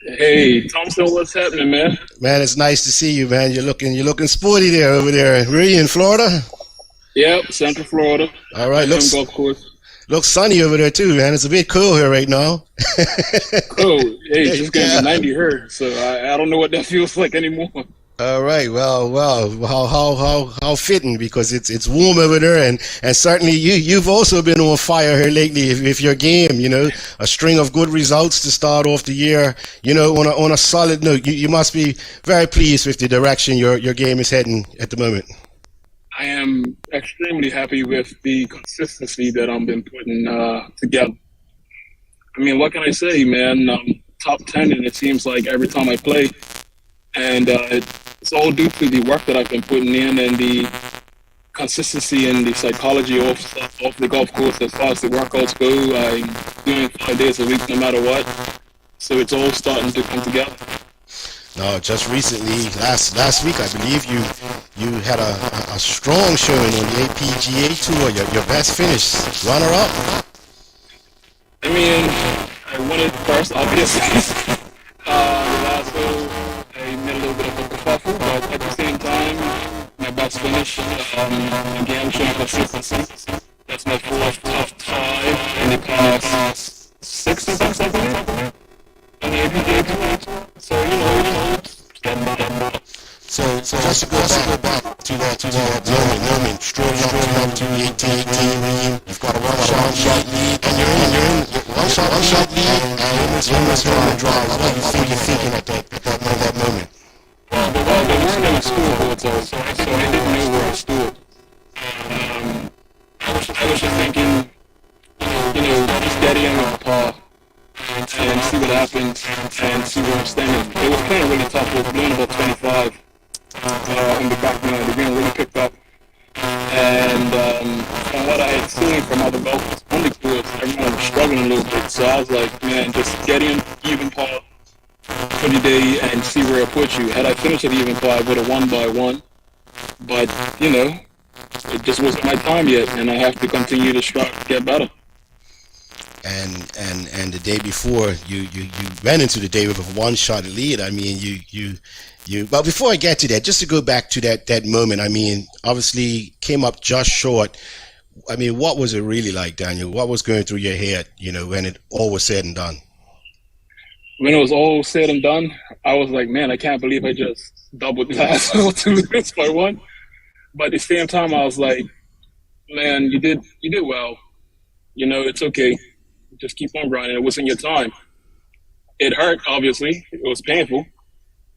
Hey, Thompson, what's happening, man? Man, it's nice to see you, man. You're looking sporty there over there. Where are you in Florida? Yep, Central Florida, All right, Action looks Golf Course. looks sunny over there too, man. It's a bit cool here right now. Cool. Hey, it's just gonna be Yeah. 90 here, so I don't know what that feels like anymore. All right. Well. How fitting because it's warm over there, and certainly you've also been on fire here lately with your game. A string of good results to start off the year. On a solid note, you must be very pleased with the direction your game is heading at the moment. I am extremely happy with the consistency that I've been putting together. I mean, what can I say, man? Top 10, and it seems like every time I play, and it's all due to the work that I've been putting in and the consistency and the psychology of the golf course as far as the workouts go. I'm doing 5 days a week no matter what. So it's all starting to come together. No, just recently, last week, I believe you had a strong showing on the APGA tour. Your best finish, runner up. I mean, I won it first, obviously. The last hole, I made a little bit of a kerfuffle, but at the same time, my best finish. Again, showing consistency. That's my fourth top five in the past 6 months, I believe, on the APGA tour. So, it's getting better. So just to go back to that moment, strolling up to the 18, you've got a one shot lead, and you're in one shot lead, and almost home and dry. What are you thinking at that moment? Well, there weren't any scoreboards outside, so I didn't know where I stood. I was just thinking, just get in with the par and see what happens and see where I'm standing. It was playing really tough. It was blowing about 25 in the back nine. The green really picked up. And from what I had seen from other golfers on the course, everyone was struggling a little bit. So I was like, man, just get in even par for the day and see where it puts you. Had I finished at even par, I would have won by one. But, it just wasn't my time yet, and I have to continue to strive to get better. And the day before, you ran into the day with a one shot lead. I mean, you. But before I get to that, just to go back to that moment, I mean, obviously came up just short. I mean, what was it really like, Daniel? What was going through your head, when it all was said and done? When it was all said and done, I was like, man, I can't believe I just doubled the last hole to lose by one. But at the same time, I was like, man, you did well. It's okay. Just keep on grinding. It wasn't your time. It hurt, obviously. It was painful.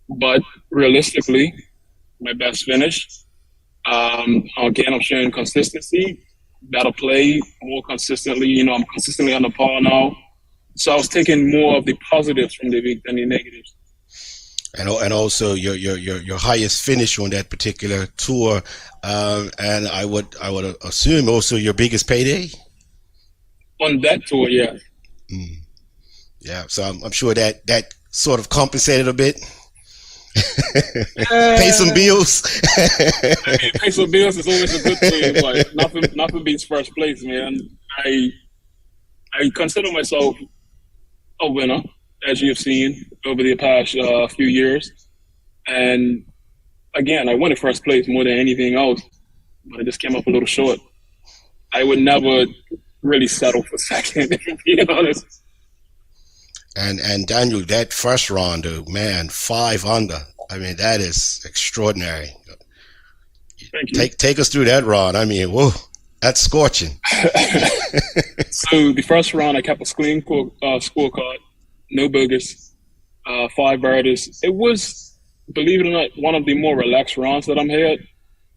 But realistically, my best finish. Again, I'm showing consistency. Better play more consistently. I'm consistently on the par now. So I was taking more of the positives from the week than the negatives. And also your highest finish on that particular tour, and I would assume also your biggest payday. On that tour, yeah. Yeah, so I'm sure that sort of compensated a bit. Pay some bills. I mean, pay some bills is always a good thing, but nothing beats first place, man. I consider myself a winner, as you've seen over the past few years. And again, I wanted first place more than anything else, but I just came up a little short. I would never really settle for second, if I'm being honest. And Daniel, that first round, though, man, 5 under. I mean, that is extraordinary. Thank you. Take us through that round. I mean, whoa, that's scorching. So the first round, I kept a clean scorecard, no bogeys, 5 birdies. It was, believe it or not, one of the more relaxed rounds that I'm had.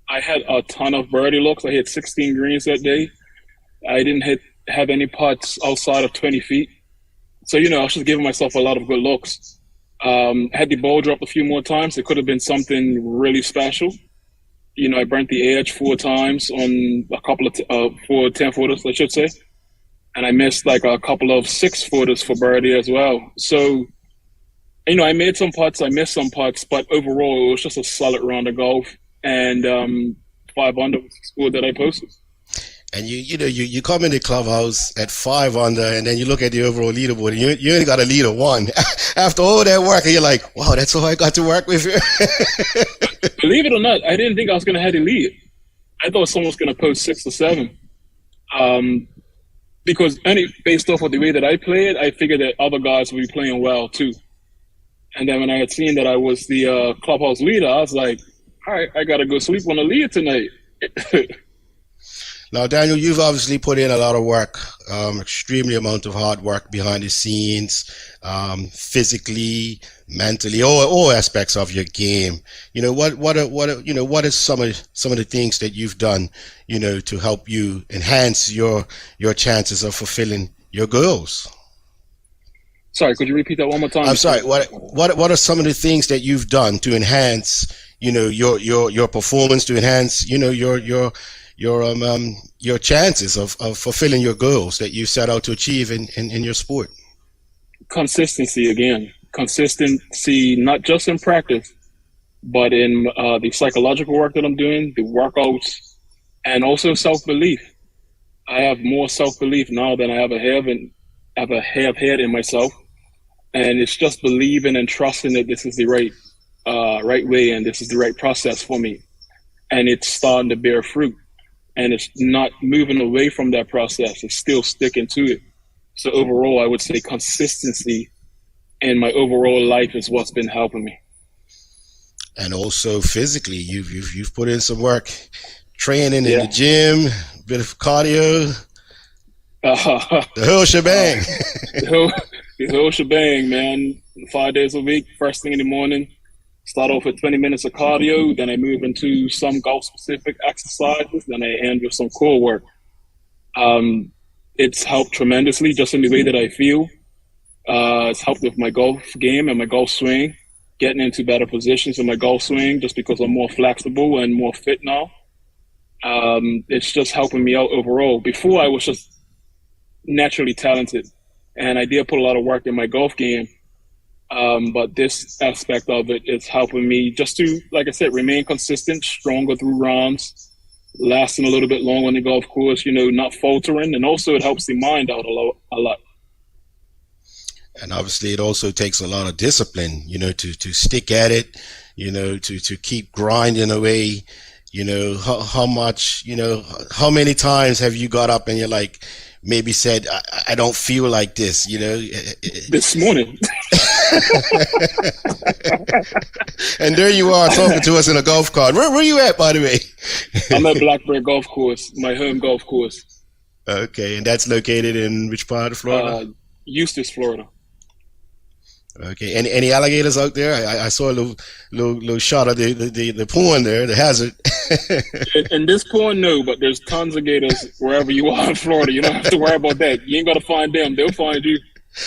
I had a ton of birdie looks. I hit 16 greens that day. I didn't have any putts outside of 20 feet. So, I was just giving myself a lot of good looks. I had the ball drop a few more times. It could have been something really special. I burnt the edge 4 times on a couple of 4 10-footers, I should say. And I missed like a couple of 6-footers for birdie as well. So, I made some putts, I missed some putts, but overall it was just a solid round of golf. And 5 under was the score that I posted. And you come in the clubhouse at 5 under, and then you look at the overall leaderboard, and you only got a lead of 1. After all that work, and you're like, wow, that's all I got to work with here. Believe it or not, I didn't think I was going to have the lead. I thought someone was going to post 6 or 7. Because based off of the way that I played, I figured that other guys would be playing well too. And then when I had seen that I was the clubhouse leader, I was like, all right, I got to go sleep on the lead tonight. Now, Daniel, you've obviously put in a lot of work, extremely amount of hard work behind the scenes, physically, mentally, all aspects of your game. What are some of the things that you've done, to help you enhance your chances of fulfilling your goals? Sorry, could you repeat that one more time? I'm sorry. What are some of the things that you've done to enhance, your performance, to enhance, your chances of fulfilling your goals that you set out to achieve in your sport? Consistency again. Consistency, not just in practice, but in the psychological work that I'm doing, the workouts, and also self-belief. I have more self-belief now than I ever have had in myself. And it's just believing and trusting that this is the right way and this is the right process for me. And it's starting to bear fruit. And it's not moving away from that process. It's still sticking to it. So overall, I would say consistency in my overall life is what's been helping me. And also physically, you've put in some work, training in the gym, a bit of cardio, the whole shebang. The whole shebang, man. 5 days a week, first thing in the morning. Start off with 20 minutes of cardio, then I move into some golf-specific exercises, then I end with some core work. It's helped tremendously just in the way that I feel. It's helped with my golf game and my golf swing, getting into better positions in my golf swing just because I'm more flexible and more fit now. It's just helping me out overall. Before, I was just naturally talented, and I did put a lot of work in my golf game. But this aspect of it is helping me just to, like I said, remain consistent, stronger through rounds, lasting a little bit longer on the golf course, not faltering. And also it helps the mind out a lot. And obviously it also takes a lot of discipline, to stick at it, to keep grinding away. How much, how many times have you got up and you're like, maybe said, I don't feel like this, This morning. And there you are talking to us in a golf cart. Where you at, by the way? I'm at Blackbird Golf Course, my home golf course. Okay, and that's located in which part of Florida? Eustis, Florida. Okay, any alligators out there? I saw a little shot of the pond there, the hazard. in this pond, no, but there's tons of gators wherever you are in Florida. You don't have to worry about that. You ain't got to find them. They'll find you.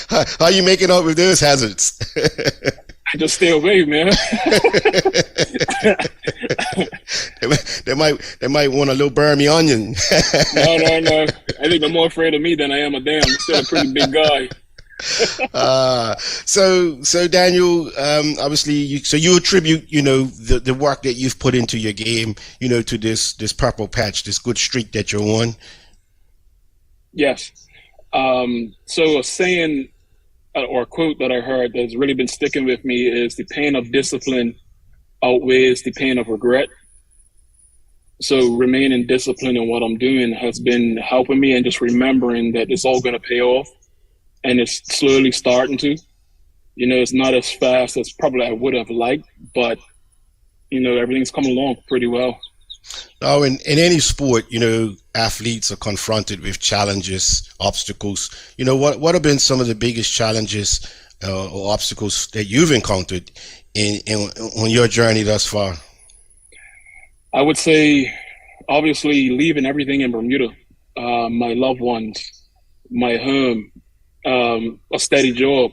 How are you making out with those hazards? I just stay away, man. they might want a little burmy onion. No. I think they're more afraid of me than I am of them. I'm still a pretty big guy. So Daniel, obviously, you attribute, the work that you've put into your game, to this purple patch, this good streak that you're on. Yes. So a saying or a quote that I heard that's really been sticking with me is the pain of discipline outweighs the pain of regret. So remaining disciplined in what I'm doing has been helping me, and just remembering that it's all going to pay off. And it's slowly starting to. It's not as fast as probably I would have liked, but, everything's coming along pretty well. Now, in any sport, athletes are confronted with challenges, obstacles. What have been some of the biggest challenges or obstacles that you've encountered on your journey thus far? I would say, obviously, leaving everything in Bermuda, my loved ones, my home, a steady job.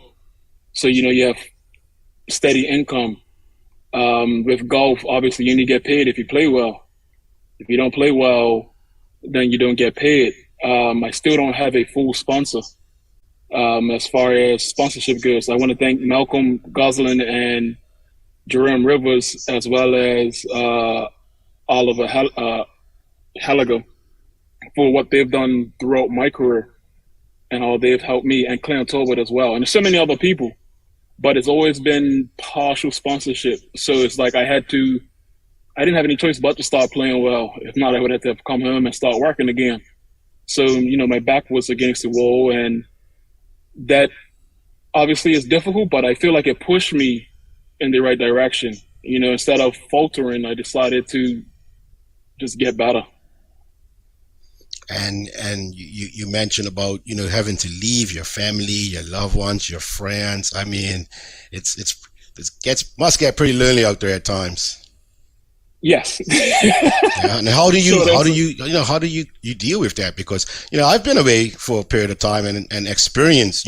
So, you have steady income. With golf, obviously, you only get paid if you play well. If you don't play well, then you don't get paid. I still don't have a full sponsor. As far as sponsorship goes, I want to thank Malcolm Goslin and Jerome Rivers, as well as Oliver Halliger, for what they've done throughout my career and how they've helped me, and Clint Tolbert as well. And there's so many other people, but it's always been partial sponsorship. So it's like I didn't have any choice but to start playing well. If not, I would have to come home and start working again. So, my back was against the wall, and that obviously is difficult, but I feel like it pushed me in the right direction. Instead of faltering, I decided to just get better. And you mentioned about having to leave your family, your loved ones, your friends. I mean, it must get pretty lonely out there at times. Yes. Yeah, and how do you deal with that? Because I've been away for a period of time and experienced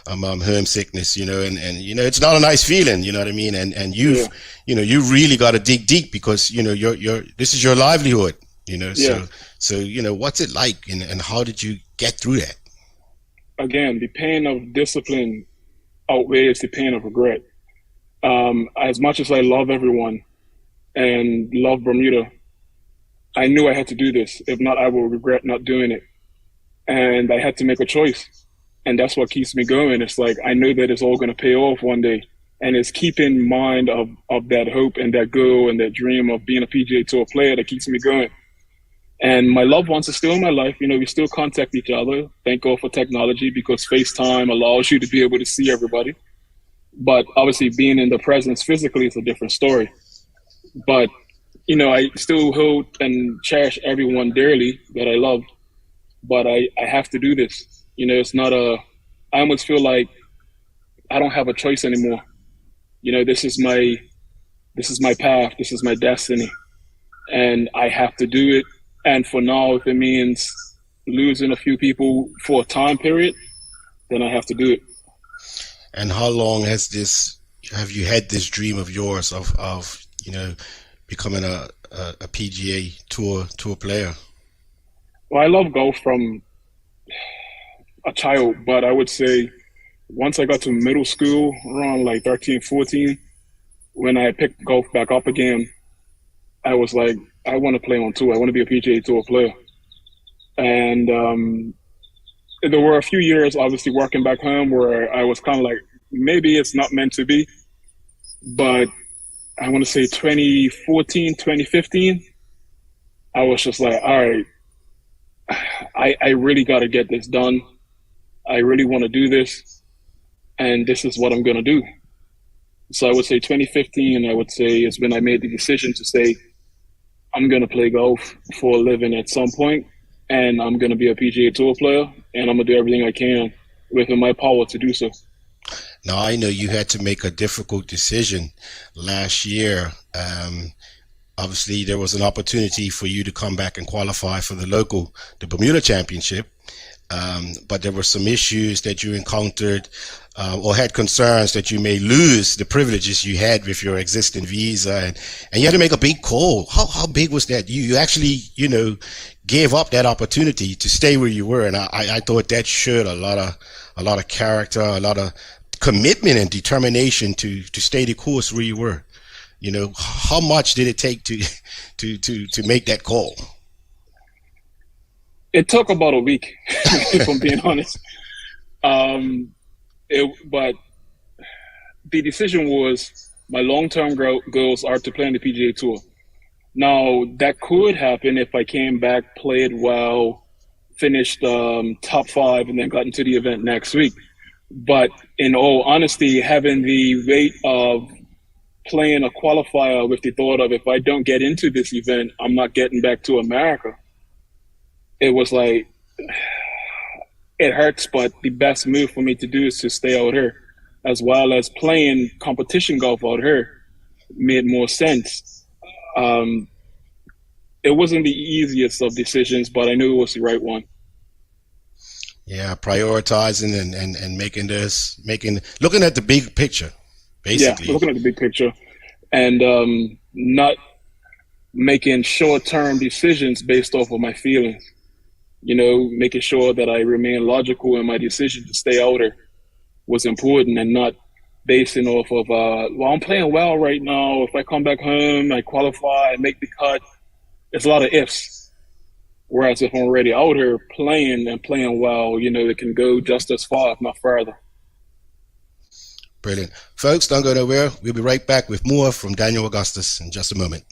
homesickness, and it's not a nice feeling, you know what I mean? And you've you really got to dig deep because this is your livelihood, Yeah. So what's it like, and how did you get through that? Again, the pain of discipline outweighs the pain of regret. As much as I love everyone and love Bermuda, I knew I had to do this. If not, I will regret not doing it. And I had to make a choice. And that's what keeps me going. It's like, I know that it's all going to pay off one day. And it's keeping mind of that hope and that goal and that dream of being a PGA Tour player that keeps me going. And my loved ones are still in my life. We still contact each other. Thank God for technology, because FaceTime allows you to be able to see everybody. But obviously being in the presence physically is a different story. But, I still hold and cherish everyone dearly that I love. But I have to do this. It's not I almost feel like I don't have a choice anymore. This is my path. This is my destiny. And I have to do it. And for now, if it means losing a few people for a time period, then I have to do it. And how long have you had this dream of yours of becoming a PGA Tour player? Well, I love golf from a child, but I would say once I got to middle school, around like 13, 14, when I picked golf back up again, I was like, I want to play on tour. I want to be a PGA Tour player. And there were a few years, obviously, working back home where I was kind of like, maybe it's not meant to be. But I want to say 2014, 2015, I was just like, all right, I really got to get this done. I really want to do this. And this is what I'm going to do. So I would say 2015, I would say, is when I made the decision to say, I'm going to play golf for a living at some point, and I'm going to be a PGA Tour player, and I'm going to do everything I can within my power to do so. Now, I know you had to make a difficult decision last year. Obviously, there was an opportunity for you to come back and qualify for the Bermuda Championship, but there were some issues that you encountered or had concerns that you may lose the privileges you had with your existing visa, and you had to make a big call. How big was that? You actually, gave up that opportunity to stay where you were, and I thought that showed a lot of character, a lot of commitment and determination to stay the course where you were. How much did it take to make that call? It took about a week, if I'm being honest. But the decision was my long-term goals are to play on the PGA Tour. Now, that could happen if I came back, played well, finished top 5, and then got into the event next week. But in all honesty, having the weight of playing a qualifier with the thought of, if I don't get into this event, I'm not getting back to America. It was like, it hurts, but the best move for me to do is to stay out here, as well as playing competition golf out here made more sense. It wasn't the easiest of decisions, but I knew it was the right one. Yeah, prioritizing and looking at the big picture, basically. Yeah, looking at the big picture, and not making short-term decisions based off of my feelings. Making sure that I remain logical in my decision to stay out there was important, and not basing off of, well, I'm playing well right now. If I come back home, I qualify, I make the cut. It's a lot of ifs. Whereas if I'm already out here playing and playing well, it can go just as far, if not further. Brilliant. Folks, don't go nowhere. We'll be right back with more from Daniel Augustus in just a moment.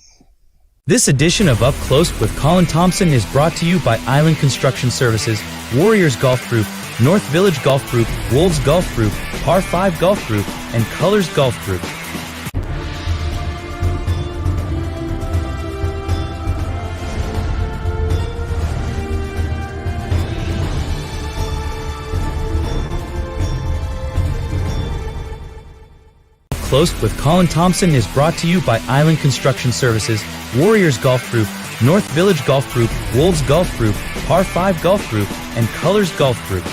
This edition of Up Close with Colin Thompson is brought to you by Island Construction Services, Warriors Golf Group, North Village Golf Group, Wolves Golf Group, Par 5 Golf Group, and Colors Golf Group. Close with Colin Thompson is brought to you by Island Construction Services, Warriors Golf Group, North Village Golf Group, Wolves Golf Group, Par 5 Golf Group, and Colors Golf Group.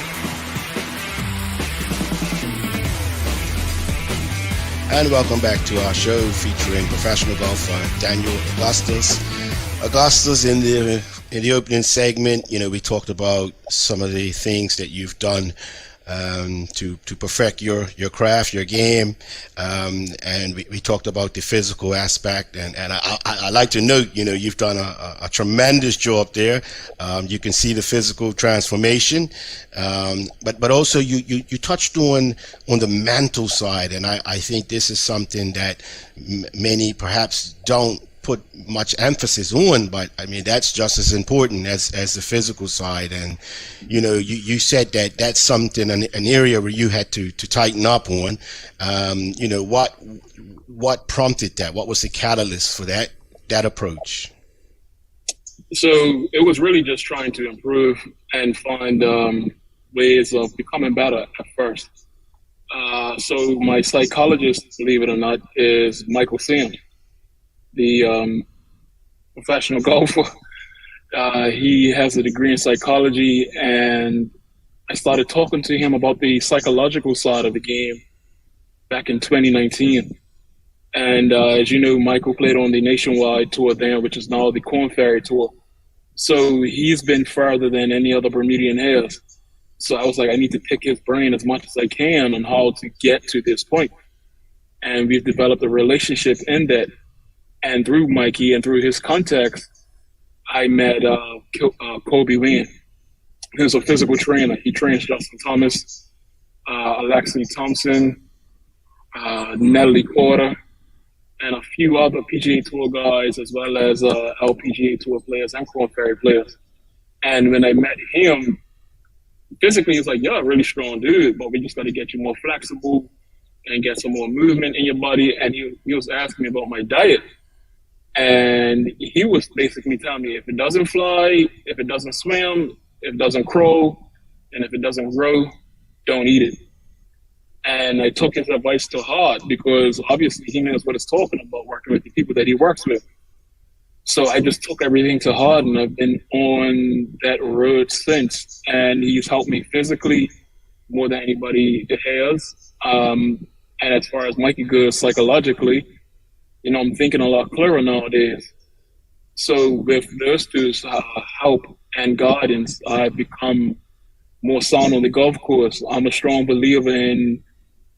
And welcome back to our show featuring professional golfer Daniel Augustus. Augustus, in the opening segment, we talked about some of the things that you've done to perfect your craft, your game, and we talked about the physical aspect, and I like to note, you've done a tremendous job there. You can see the physical transformation, but also you touched on the mental side, and I think this is something that many perhaps don't put much emphasis on, but I mean that's just as important as the physical side. And you said that that's something, an area where you had to tighten up on. What prompted that? What was the catalyst for that approach? So it was really just trying to improve and find ways of becoming better at first. So my psychologist, believe it or not, is Michael Sam, the professional golfer. He has a degree in psychology, and I started talking to him about the psychological side of the game back in 2019. And as you know, Michael played on the nationwide tour then, which is now the Korn Ferry Tour. So he's been further than any other Bermudian has. So I was like, I need to pick his brain as much as I can on how to get to this point. And we've developed a relationship in that. And through Mikey and through his contacts, I met Kobe Wynn. He was a physical trainer. He trains Justin Thomas, Alexi Thompson, Natalie Porter, and a few other PGA Tour guys, as well as LPGA Tour players and Korn Ferry players. And when I met him, physically, he's like, "You're a really strong dude, but we just got to get you more flexible and get some more movement in your body." And he was asking me about my diet. And he was basically telling me, if it doesn't fly, if it doesn't swim, if it doesn't crawl, and if it doesn't grow, don't eat it. And I took his advice to heart, because obviously he knows what he's talking about, working with the people that he works with. So I just took everything to heart, and I've been on that road since. And he's helped me physically more than anybody has. And as far as Mikey goes, psychologically, I'm thinking a lot clearer nowadays. So with those two's help and guidance, I've become more sound on the golf course. I'm a strong believer in,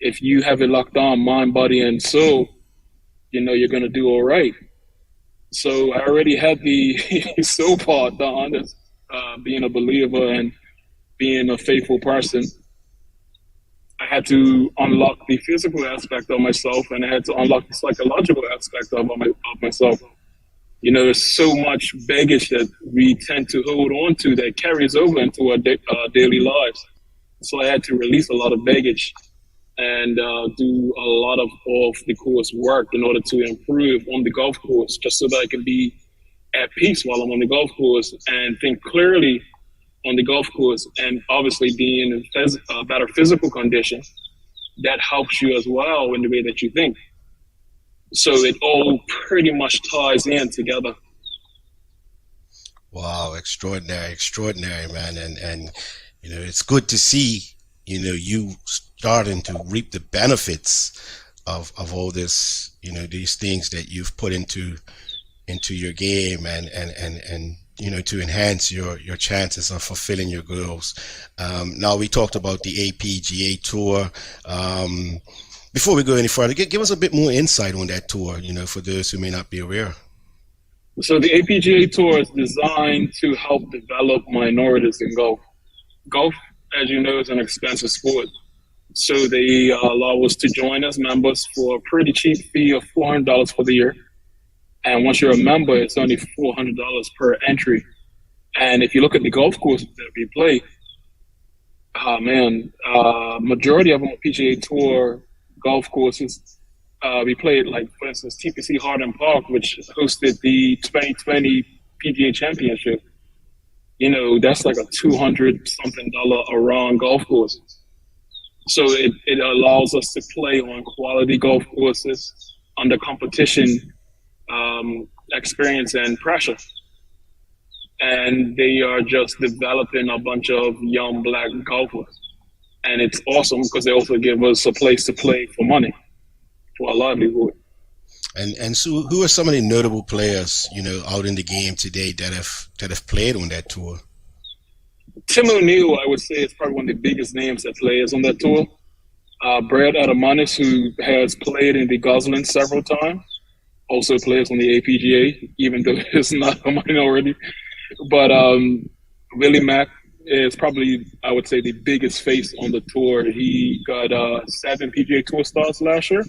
if you have it locked on, mind, body, and soul, you're going to do all right. So I already had the soul part done, being a believer and being a faithful person. I had to unlock the physical aspect of myself, and I had to unlock the psychological aspect of myself. There's so much baggage that we tend to hold on to that carries over into our daily lives. So I had to release a lot of baggage and do a lot of off-the-course work in order to improve on the golf course, just so that I can be at peace while I'm on the golf course and think clearly on the golf course. And obviously being in a better physical condition, that helps you as well in the way that you think. So it all pretty much ties in together. Wow, extraordinary, man. And it's good to see, you starting to reap the benefits of all this, these things that you've put into your game and to enhance your chances of fulfilling your goals. Now, we talked about the APGA Tour. Before we go any further, give us a bit more insight on that tour, for those who may not be aware. So the APGA Tour is designed to help develop minorities in golf. Golf, as you know, is an expensive sport. So they allow us to join as members for a pretty cheap fee of $400 for the year. And once you're a member, it's only $400 per entry. And if you look at the golf courses that we play, majority of them are PGA Tour golf courses. We played, like, for instance, TPC Hardin Park, which hosted the 2020 PGA Championship. You know, that's like a $200-something a round golf course. So it allows us to play on quality golf courses under competition, experience and pressure. And they are just developing a bunch of young black golfers. And it's awesome because they also give us a place to play for money, for our livelihood. And so who are some of the notable players, you know, out in the game today that have played on that tour? Tim O'Neill, I would say, is probably one of the biggest names that plays on that tour. Brad Adamanis, who has played in the Gosling several times, also plays on the APGA, even though it's not a minority. But Willie Mack is probably, I would say, the biggest face on the tour. He got 7 PGA Tour starts last year,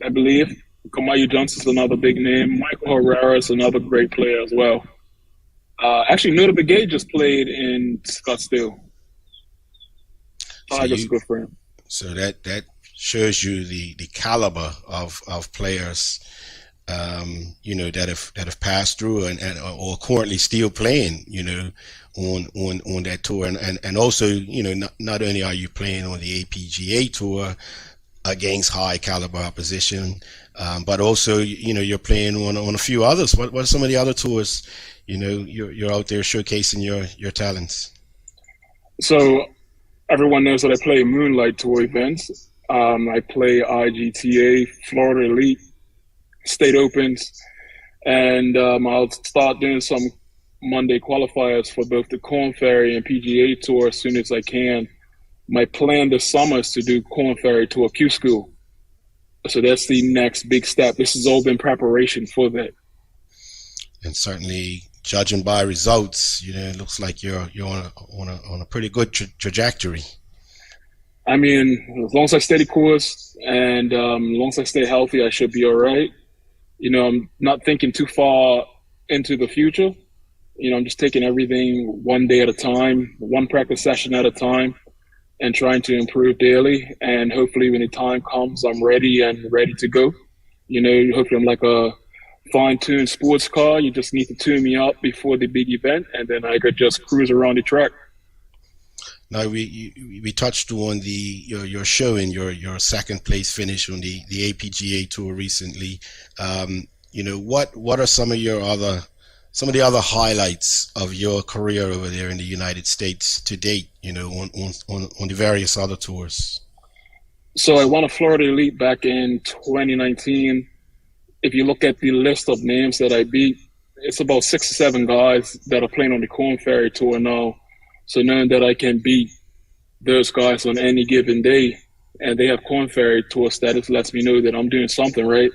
I believe. Kamayu Johnson's another big name. Michael Herrera is another great player as well. Actually, Noda Begay just played in Scottsdale. Tiger's a good friend. So that shows you the caliber of players, you know, that have passed through and or currently still playing, you know, on that tour, and also, you know, not only are you playing on the APGA tour against high caliber opposition, but also, you know, you're playing on a few others. What are some of the other tours? You know, you're out there showcasing your talents. So everyone knows that I play Moonlight Tour events. I play IGTA, Florida Elite, State Opens, and I'll start doing some Monday qualifiers for both the Korn Ferry and PGA Tour as soon as I can. My plan this summer is to do Korn Ferry Tour Q School. So that's the next big step. This has all been preparation for that. And certainly, judging by results, you know, it looks like you're on a pretty good trajectory. I mean, as long as I stay the course and as long as I stay healthy, I should be all right. You know, I'm not thinking too far into the future. You know, I'm just taking everything one day at a time, one practice session at a time, and trying to improve daily. And hopefully when the time comes, I'm ready to go. You know, hopefully I'm like a fine-tuned sports car. You just need to tune me up before the big event, and then I could just cruise around the track. Now, we touched on your showing, your second place finish on the APGA Tour recently. You know, what are some of the other highlights of your career over there in the United States to date, you know, on the various other tours? So I won a Florida Elite back in 2019. If you look at the list of names that I beat, it's about 6 or 7 guys that are playing on the Korn Ferry Tour now. So knowing that I can beat those guys on any given day, and they have Korn Ferry Tour status, lets me know that I'm doing something right.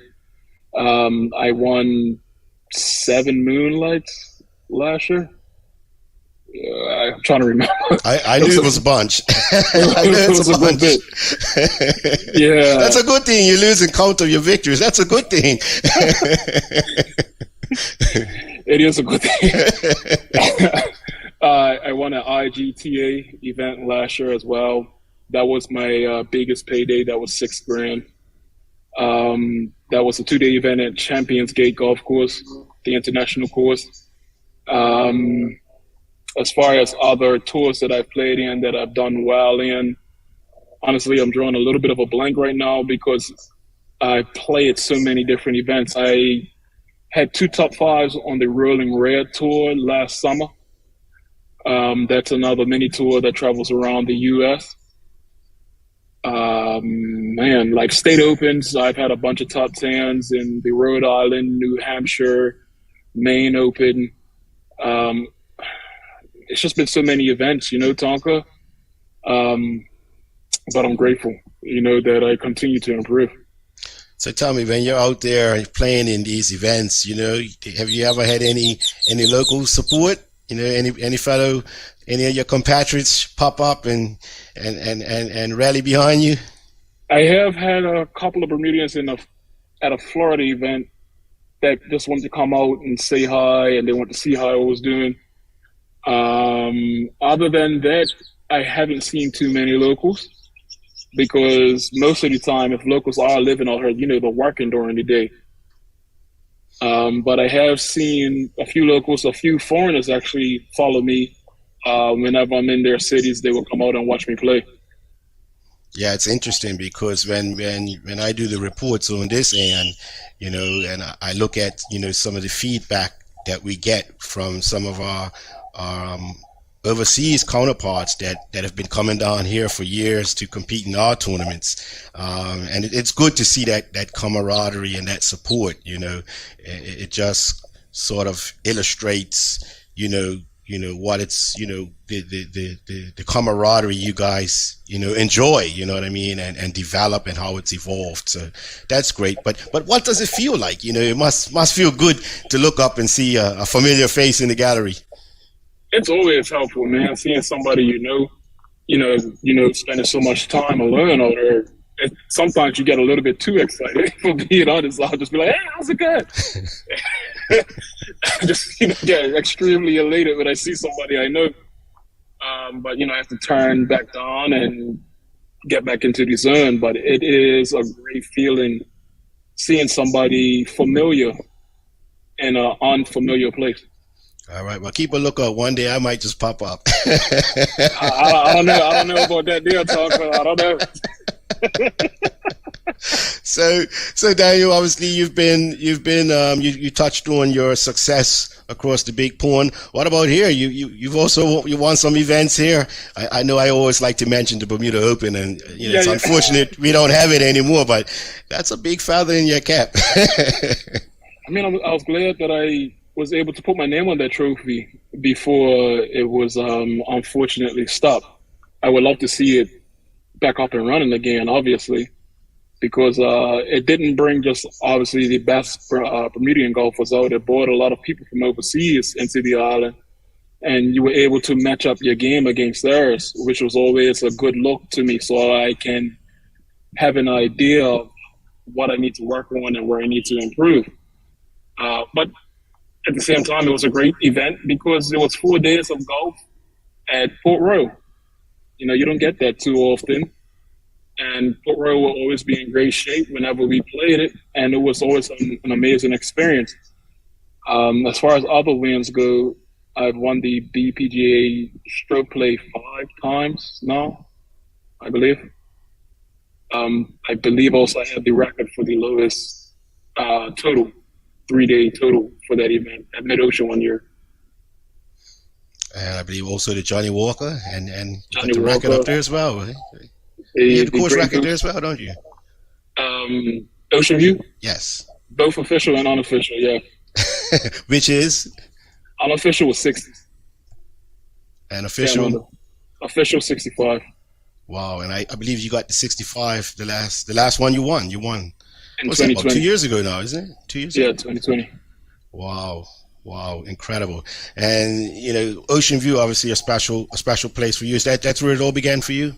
I won 7 Moonlights last year. I'm trying to remember. I knew it was a bunch. It was a good bit. Yeah. That's a good thing. You losing count of your victories. That's a good thing. It is a good thing. I won an IGTA event last year as well. That was my biggest payday. That was $6,000. That was a 2-day event at Champions Gate Golf Course, the international course. As far as other tours that I've played in that I've done well in, honestly, I'm drawing a little bit of a blank right now because I played so many different events. I had 2 top 5s on the Rolling Red Tour last summer. That's another mini tour that travels around the U.S. Like State Opens, I've had a bunch of top 10s in the Rhode Island, New Hampshire, Maine Open. It's just been so many events, you know, Tonka. But I'm grateful, you know, that I continue to improve. So tell me, when you're out there playing in these events, have you ever had any local support? Any of your compatriots pop up and rally behind you? I have had a couple of Bermudians at a Florida event that just wanted to come out and say hi, and they wanted to see how I was doing. Other than that, I haven't seen too many locals, because most of the time, if locals are living out here, they're working during the day. But I have seen a few locals, a few foreigners actually follow me. Whenever I'm in their cities, they will come out and watch me play. Yeah, it's interesting because when I do the reports on this end, and I look at, some of the feedback that we get from some of our overseas counterparts that have been coming down here for years to compete in our tournaments. And it's good to see that camaraderie and that support, it just sort of illustrates, what it's, the camaraderie you guys, enjoy, what I mean, and develop, and how it's evolved. So that's great. But what does it feel like? It must feel good to look up and see a familiar face in the gallery. It's always helpful, man. Seeing somebody spending so much time alone out there. Sometimes you get a little bit too excited. For being honest, I'll just be like, "Hey, how's it going?" Just get extremely elated when I see somebody I know. But I have to turn back down and get back into the zone. But it is a great feeling seeing somebody familiar in an unfamiliar place. All right, well, keep a lookout. One day I might just pop up. I don't know. I don't know about that deal talk, but I don't know. So Daniel, obviously you touched on your success across the Big Pond. What about here? You've also won some events here. I know I always like to mention the Bermuda Open, and it's unfortunate we don't have it anymore, but that's a big feather in your cap. I mean, I was glad that I was able to put my name on that trophy before it was unfortunately stopped. I would love to see it back up and running again, obviously, because it didn't bring just obviously the best Bermudian golfers out. It brought a lot of people from overseas into the island, and you were able to match up your game against theirs, which was always a good look to me, so I can have an idea of what I need to work on and where I need to improve. But at the same time, it was a great event because it was 4 days of golf at Port Royal. You don't get that too often. And Port Royal will always be in great shape whenever we played it. And it was always an amazing experience. As far as other wins go, I've won the BPGA stroke play 5 times now, I believe. I believe also I had the record for the lowest total, 3-day total for that event at Mid-Ocean one year. And I believe also the Johnny Walker and Johnny the record Walker up there as well. Right? You have the course record there as well, don't you? Ocean View? Yes. Both official and unofficial, yeah. Which is? Unofficial was 60. And official? Yeah, official 65. Wow, and I believe you got the 65, the last one you won. You won. In What's that, 2020. about 2 years ago now, isn't it? 2 years ago? Yeah, 2020. Wow, incredible. And Ocean View, obviously a special place for you. That's where it all began for you?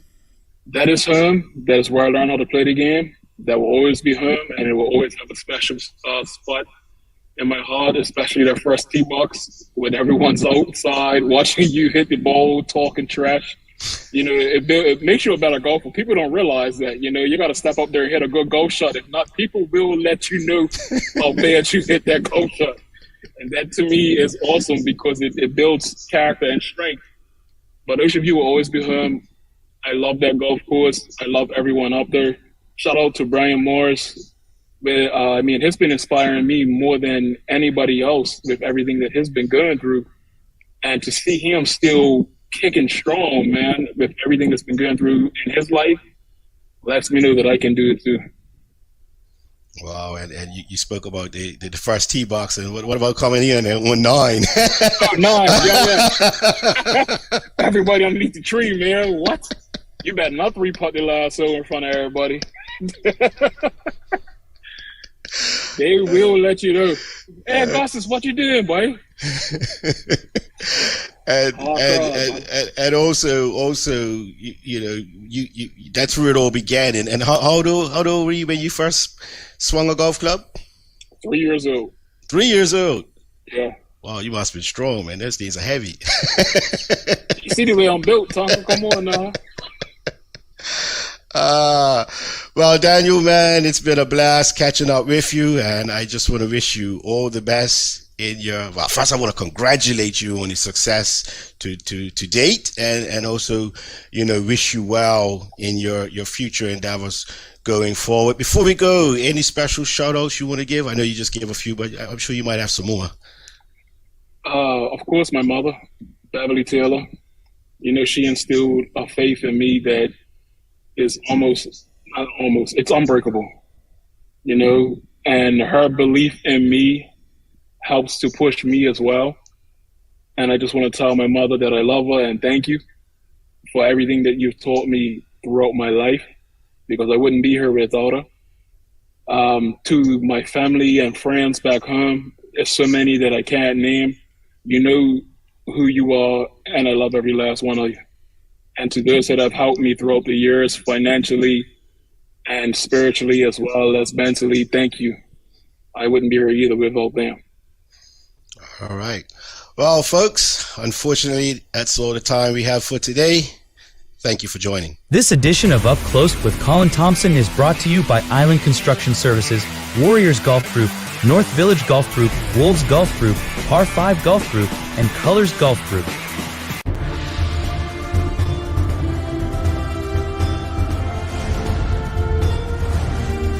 That is home. That is where I learned how to play the game. That will always be home, and it will always have a special spot in my heart, especially that first tee box when everyone's outside watching you hit the ball, talking trash. It makes you a better golfer. People don't realize that, you got to step up there and hit a good golf shot. If not, people will let you know how bad you hit that golf shot. And that to me is awesome because it builds character and strength. But Ocean View will always be home. I love that golf course. I love everyone up there. Shout out to Brian Morris. He's been inspiring me more than anybody else with everything that he's been going through. And to see him still kicking strong, man, with everything that's been going through in his life, lets me know that I can do it too. Wow, and you spoke about the first tee box, and what about coming in and won 9? Oh, 9, yeah. Everybody underneath the tree, man. What? You better not 3-putt the last hole in front of everybody. They will let you know. Hey, Augustus, what you doing, boy? and also, you know, you that's where it all began. And how old were you when you first swung a golf club? 3 years old. 3 years old. Yeah. Wow, you must have been strong, man. Those things are heavy. You see the way I'm built, Thompson. Come on now. Well, Daniel, man, it's been a blast catching up with you, and I just want to wish you all the best in your. Well, first, I want to congratulate you on your success to date, and also, you know, wish you well in your future endeavors going forward. Before we go, any special shout outs you want to give? I know you just gave a few, but I'm sure you might have some more. Of course, my mother, Beverly Taylor. You know, she instilled a faith in me that is it's unbreakable. You know, and her belief in me helps to push me as well. And I just want to tell my mother that I love her and thank you for everything that you've taught me throughout my life, because I wouldn't be here without her. To my family and friends back home, there's so many that I can't name. You know who you are, and I love every last one of you. And to those that have helped me throughout the years, financially and spiritually as well as mentally, thank you. I wouldn't be here either without them. All right. Well, folks, unfortunately, that's all the time we have for today. Thank you for joining. This edition of Up Close with Colin Thompson is brought to you by Island Construction Services, Warriors Golf Group, North Village Golf Group, Wolves Golf Group, Par 5 Golf Group, and Colors Golf Group.